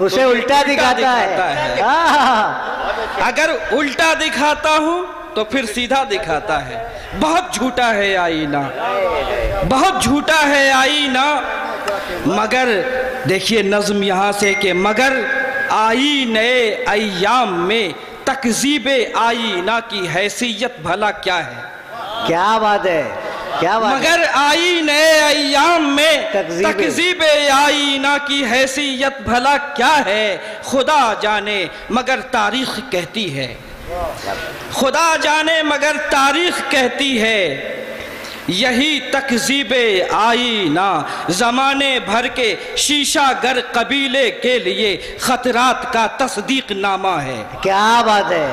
اسے الٹا دکھاتا ہے۔ اگر الٹا دکھاتا ہوں تو پھر سیدھا دکھاتا ہے۔ بہت جھوٹا ہے آئینہ، بہت جھوٹا ہے آئینہ، مگر دیکھیے نظم یہاں سے کہ مگر آئینے ایام میں تکذیب آئینہ کی حیثیت بھلا کیا ہے؟ کیا بات ہے، کیا بات ہے۔ مگر آئینے ایام میں تکذیب آئینہ کی حیثیت بھلا کیا ہے؟ خدا جانے مگر تاریخ کہتی ہے، خدا جانے مگر تاریخ کہتی ہے، یہی تکذیب آئینہ زمانے بھر کے شیشہ گر قبیلے کے لیے خطرات کا تصدیق نامہ ہے۔ کیا بات ہے۔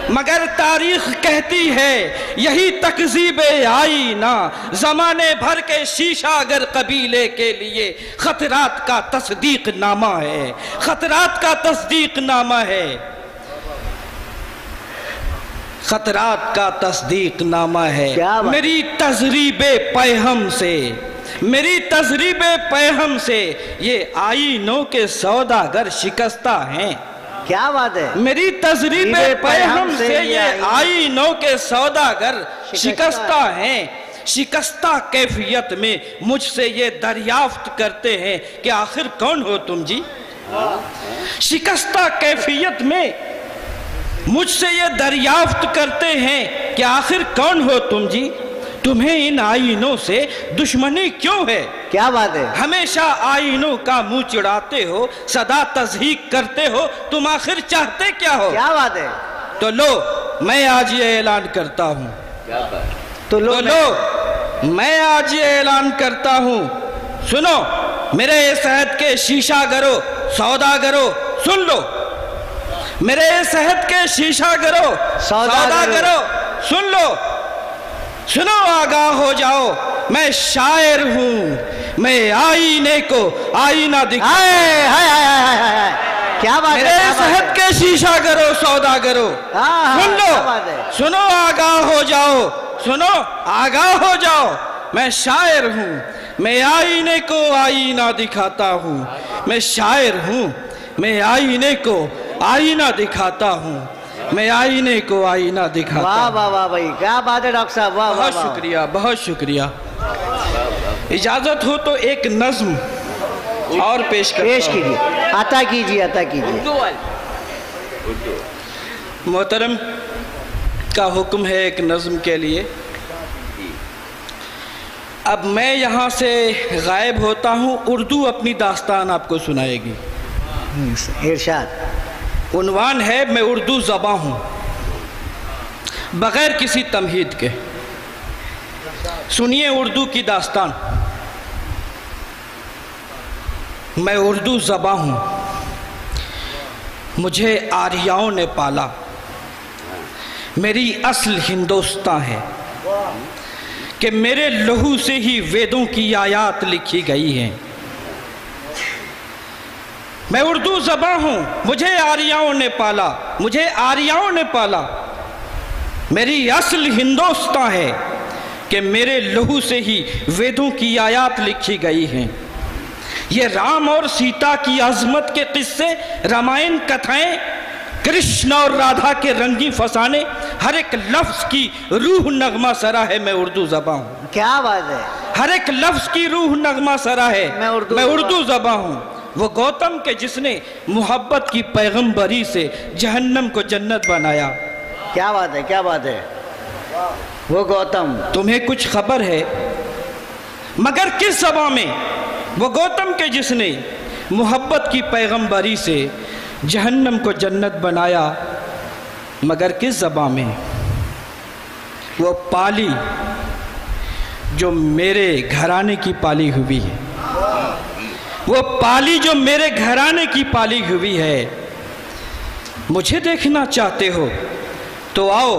مگر تاریخ کہتی ہے یہی تکذیب آئینہ زمانے بھر کے شیشہ گر قبیلے کے لیے خطرات کا تصدیق نامہ ہے، خطرات کا تصدیق نامہ ہے، خطرات کا تصدیق نامہ ہے۔ میری تذریب پیہم سے، میری تذریب پیہم سے یہ آئینوں کے سوداگر شکستہ ہیں۔ کیا بات ہے۔ میری تذریب پیہم سے یہ آئینوں کے سوداگر شکستہ ہیں، شکستہ کیفیت میں مجھ سے یہ دریافت کرتے ہیں کہ آخر کون ہو تم جی؟ شکستہ کیفیت میں مجھ سے یہ دریافت کرتے ہیں کہ آخر کون ہو تم جی؟ تمہیں ان آئینوں سے دشمنی کیوں ہے؟ کیا بات ہے۔ ہمیشہ آئینوں کا منہ چڑھاتے ہو، سدا تضحیق کرتے ہو، تم آخر چاہتے کیا ہو؟ کیا بات ہے۔ تو لو میں آج یہ اعلان کرتا ہوں، تو لو میں آج یہ اعلان کرتا ہوں، سنو میرے اس عہد کے شیشہ گرو سوداگرو، سن لو میرے اس عہد کے شیشہ گرو سوداگرو، سن لو، سنو آگاہ ہو جاؤ، میں شاعر ہوں، میں آئینے کو آئینہ کیا بات ہے۔ میرے اس عہد کے شیشہ گرو سوداگرو، سن لو، سنو آگاہ ہو جاؤ، سنو آگاہ ہو جاؤ، میں شاعر ہوں، میں آئینے کو آئینہ دکھاتا ہوں، میں شاعر ہوں، میں آئینے کو آئینہ دکھاتا ہوں، میں آئینے کو آئینہ دکھاتا ہوں۔ واہ واہ واہ بھائی، کیا بات ہے ڈاکٹر صاحب، واہ بہت شکریہ، بہت شکریہ۔ اجازت ہو تو ایک نظم اور پیش کیجیے، عطا کیجیے، عطا کیجیے۔ محترم کا حکم ہے ایک نظم کے لیے۔ اب میں یہاں سے غائب ہوتا ہوں، اردو اپنی داستان آپ کو سنائے گی۔ ارشاد۔ عنوان ہے میں اردو زباں ہوں، بغیر کسی تمہید کے۔ سنیے اردو کی داستان۔ میں اردو زباں ہوں، مجھے آریاؤں نے پالا، میری اصل ہندوستان ہے کہ میرے لہو سے ہی ویدوں کی آیات لکھی گئی ہیں۔ میں اردو زباں ہوں، مجھے آریاؤں نے پالا، مجھے آریاؤں نے پالا، میری اصل ہندوستان ہے کہ میرے لہو سے ہی ویدوں کی آیات لکھی گئی ہیں۔ یہ رام اور سیتا کی عظمت کے قصے، رامائن کتھائیں، کرشن اور رادھا کے رنگی فسانے، ہر ایک لفظ کی روح نغمہ سرا ہے۔ میں اردو زباں ہوں، کیا بات ہے۔ ہر ایک لفظ کی روح نغمہ سرا ہے۔ میں اردو زباں ہوں، وہ گوتم کے جس نے محبت کی پیغمبری سے جہنم کو جنت بنایا۔ کیا بات ہے، کیا بات ہے۔ وہ گوتم، تمہیں کچھ خبر ہے مگر کس زبان میں؟ وہ گوتم کے جس نے محبت کی پیغمبری سے جہنم کو جنت بنایا، مگر کس زبان میں؟ وہ پالی جو میرے گھرانے کی پالی ہوئی ہے، وہ پالی جو میرے گھرانے کی پالی ہوئی ہے۔ مجھے دیکھنا چاہتے ہو تو آؤ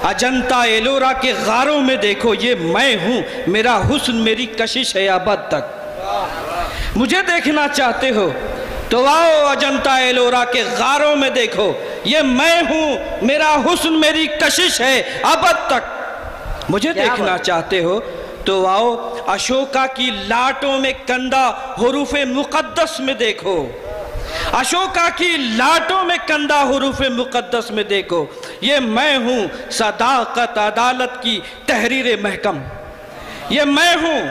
اجنتا ایلورا کے غاروں میں دیکھو، یہ میں ہوں، میرا حسن میری کشش ہے ابد تک۔ مجھے دیکھنا چاہتے ہو تو آؤ اجنتا ایلورا کے غاروں میں دیکھو، یہ میں ہوں، میرا حسن میری کشش ہے ابد تک۔ مجھے دیکھنا چاہتے ہو تو آؤ اشوکا کی لاٹوں میں کندہ حروف مقدس میں دیکھو، اشوکا کی لاٹوں میں کندہ حروف مقدس میں دیکھو، یہ میں ہوں صداقت عدالت کی تحریر محکم، یہ میں ہوں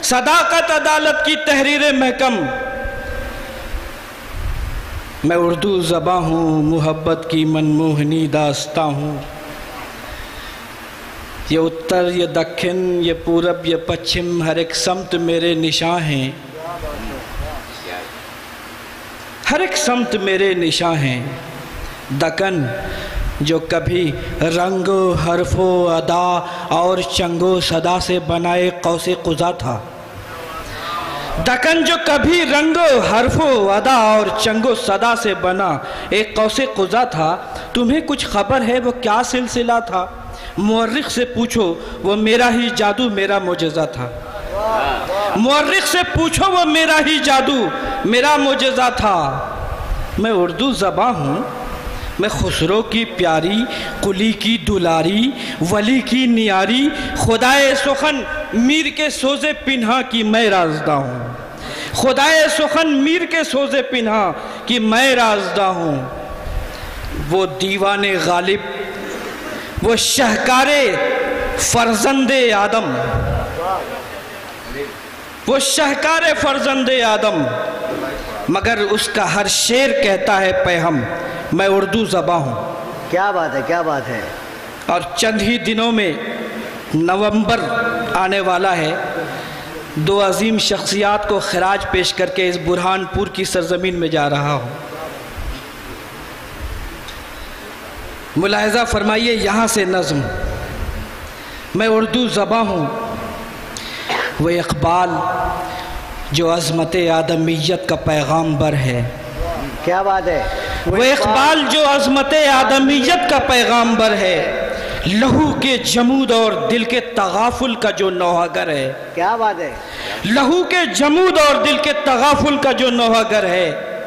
صداقت عدالت کی تحریر محکم۔ میں اردو زباں ہوں، محبت کی منموہنی داستاں ہوں۔ یہ اتر، یہ دکھن، یہ پورب، یہ پچھم، ہر ایک سمت میرے نشاں ہیں، ہر ایک سمت میرے نشاں ہیں۔ دکن جو کبھی رنگ و حرف و ادا اور چنگ و صدا سے بنائے قوس قزح تھا، دکن جو کبھی رنگ و حرف و ادا اور چنگ و صدا سے بنا ایک قوس قزح تھا، تمہیں کچھ خبر ہے وہ کیا سلسلہ تھا؟ مورخ سے پوچھو وہ میرا ہی جادو میرا معجزہ تھا، مورخ سے پوچھو وہ میرا ہی جادو میرا معجزہ تھا۔ میں اردو زباں ہوں، میں خسرو کی پیاری، قلی کی دلاری، ولی کی نیاری، خدائے سخن میر کے سوزے پنہا کی میں رازدہ ہوں، خدائے سخن میر کے سوزے پنہا کی میں رازدہ ہوں۔ وہ دیوان غالب، وہ شہکار فرزند آدم، وہ شہکار فرزند آدم، مگر اس کا ہر شعر کہتا ہے پیہم میں اردو زباں ہوں۔ کیا بات ہے، کیا بات ہے۔ اور چند ہی دنوں میں نومبر آنے والا ہے، دو عظیم شخصیات کو خراج پیش کر کے اس برہان پور کی سرزمین میں جا رہا ہوں۔ ملاحظہ فرمائیے یہاں سے نظم، میں اردو زباں ہوں، وہ اقبال جو عظمت آدمیت کا پیغام بر ہے۔ کیا بات ہے۔ وہ اقبال جو عظمت آدمیت کا پیغام بر ہے، لہو کے جمود اور دل کے تغافل کا جو نوحگر ہے۔ کیا بات ہے۔ لہو کے جمود اور دل کے تغافل کا جو نوحگر ہے،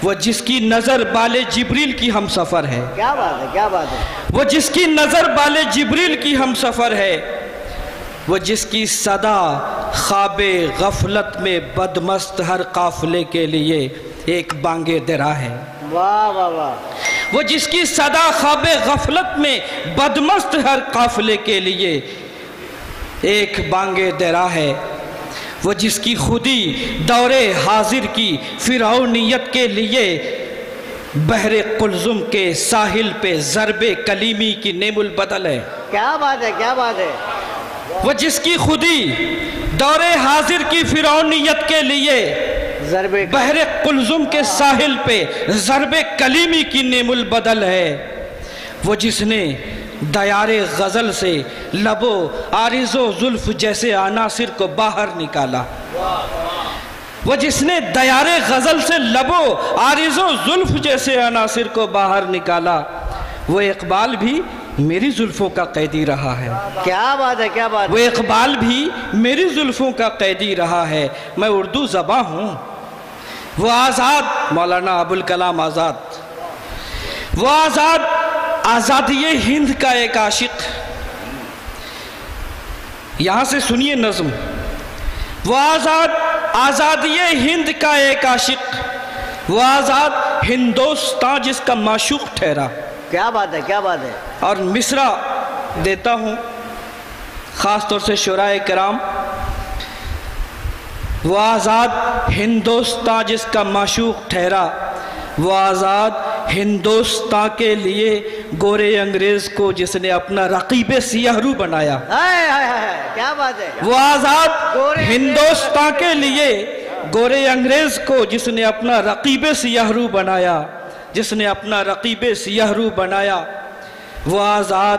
وہ جس کی نظر بال جبریل کی ہم سفر ہے۔ کیا بات ہے، کیا بات ہے۔ وہ جس کی نظر بال جبریل کی ہم سفر ہے، وہ جس کی صدا خواب غفلت میں بدمست ہر قافلے کے لیے ایک بانگ درا ہے۔ واہ واہ واہ۔ وہ جس کی صدا خواب غفلت میں بدمست ہر قافلے کے لیے ایک بانگ درا ہے، وہ جس کی خودی دور حاضر کی فرعونیت کے لیے بحر قلزم کے ساحل پہ ضرب کلیمی کی نیم البدل ہے۔ کیا بات ہے، کیا بات ہے۔ وہ جس کی خودی دور حاضر کی فرعونیت کے لیے بحر قلزم کے ساحل پہ ضرب کلیمی کی نیم البدل ہے، وہ جس نے دیار غزل سے لب و عارض و زلف جیسے عناصر کو باہر نکالا، وہ جس نے دیار غزل سے لب و عارض و زلف جیسے عناصر کو باہر نکالا، وہ اقبال بھی میری زلفوں کا قیدی رہا ہے۔ کیا بات ہے، کیا بات ہے۔ وہ اقبال بھی میری زلفوں کا قیدی رہا ہے۔ میں اردو زباں ہوں، وہ آزاد مولانا ابوالکلام آزاد، وہ آزاد آزادی ہند کا ایک عاشق۔ یہاں سے سنیے نظم، وہ آزاد آزادی ہند کا ایک عاشق، وہ آزاد ہندوستان جس کا معشوق ٹھہرا۔ کیا بات ہے، کیا بات ہے۔ اور مصرع دیتا ہوں خاص طور سے شعراء کرام، وہ آزاد ہندوستان جس کا معشوق ٹھہرا، وہ آزاد ہندوستان کے لیے گورے انگریز کو جس نے اپنا رقیب سیاہ رو بنایا۔ کیا بات ہے۔ وہ آزاد ہندوستان کے لیے گورے انگریز کو جس نے اپنا رقیب سیاہ رو بنایا، جس نے اپنا رقیب سیاہ رو بنایا، وہ آزاد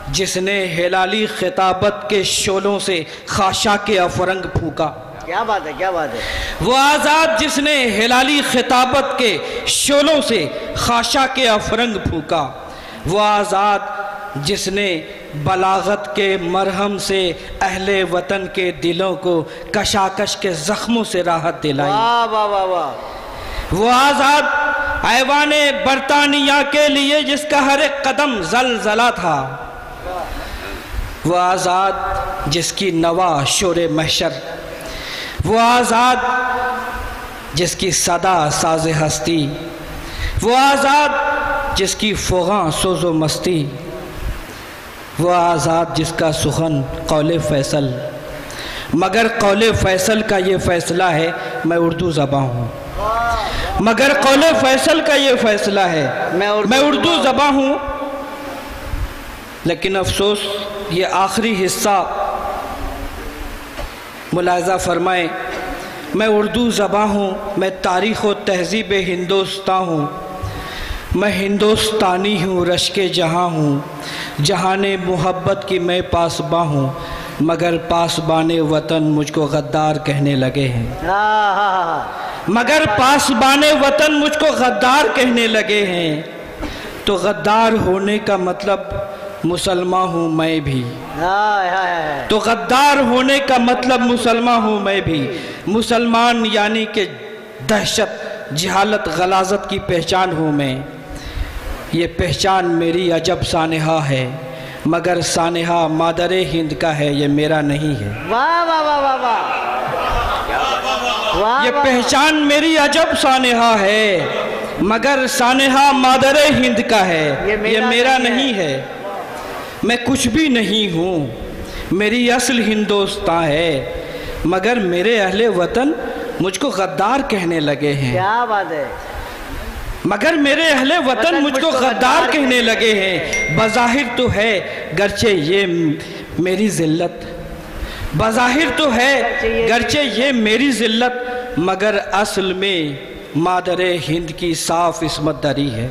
جس نے ہلالی خطابت کے شعلوں سے خاشاک افرنگ پھونکا۔ کیا بات ہے، کیا بات ہے۔ وہ آزاد جس نے ہلالی خطابت کے شعلوں سے خاشاک افرنگ پھونکا، وہ آزاد جس نے بلاغت کے مرہم سے اہل وطن کے دلوں کو کشاکش کے زخموں سے راحت دلائی۔ واہ واہ واہ واہ۔ وہ آزاد ایوان برطانیہ کے لیے جس کا ہر ایک قدم زلزلہ تھا، وہ آزاد جس کی نوا شور محشر، وہ آزاد جس کی صدا ساز ہستی، وہ آزاد جس کی فغاں سوز و مستی، وہ آزاد جس کا سخن قول فیصل، مگر قول فیصل کا یہ فیصلہ ہے میں اردو زباں ہوں، مگر قول فیصل کا یہ فیصلہ ہے میں اردو زباں ہوں۔ لیکن افسوس یہ آخری حصہ ملاحظہ فرمائیں، میں اردو زباں ہوں، میں تاریخ و تہذیب ہندوستان ہوں، میں ہندوستانی ہوں، رشک جہاں ہوں، جہان محبت کی میں پاسباں ہوں، مگر پاسبان وطن مجھ کو غدار کہنے لگے ہیں، مگر پاسبان وطن مجھ کو غدار کہنے لگے ہیں۔ تو غدار ہونے کا مطلب مسلمان ہوں میں بھی، تو غدار ہونے کا مطلب مسلمان ہوں میں بھی۔ مسلمان یعنی کہ دہشت، جہالت، غلاظت کی پہچان ہوں میں۔ یہ پہچان میری عجب سانحہ ہے، مگر سانحہ مادر ہند کا ہے، یہ میرا نہیں ہے۔ واہ واہ واہ واہ واہ، یہ پہچان میری عجب سانحہ ہے، مگر سانحہ مادر ہند کا ہے، یہ میرا نہیں ہے۔ میں کچھ بھی نہیں ہوں، میری اصل ہندوستان ہے، مگر میرے اہل وطن مجھ کو غدار کہنے لگے ہیں۔ کیا بات ہے، مگر میرے اہل وطن مجھ کو غدار کہنے لگے ہیں۔ بظاہر تو ہے گرچہ یہ میری ذلت، بظاہر تو ہے گرچہ یہ میری ذلت، مگر اصل میں مادر ہند کی صاف عصمت دری ہے۔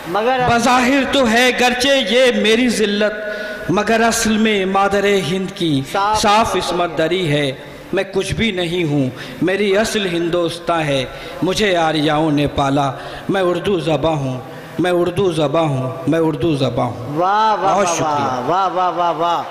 مگر بظاہر تو ہے گرچہ یہ میری ذلت، مگر اصل میں مادر ہند کی صاف عصمت دری ہے۔ میں کچھ بھی نہیں ہوں، میری اصل ہندوستان ہے، مجھے آریاؤں نے پالا، میں اردو زباں ہوں، میں اردو زباں ہوں، میں اردو زباں ہوں۔ واہ واہ بہت شکریہ۔ واہ واہ واہ واہ واہ۔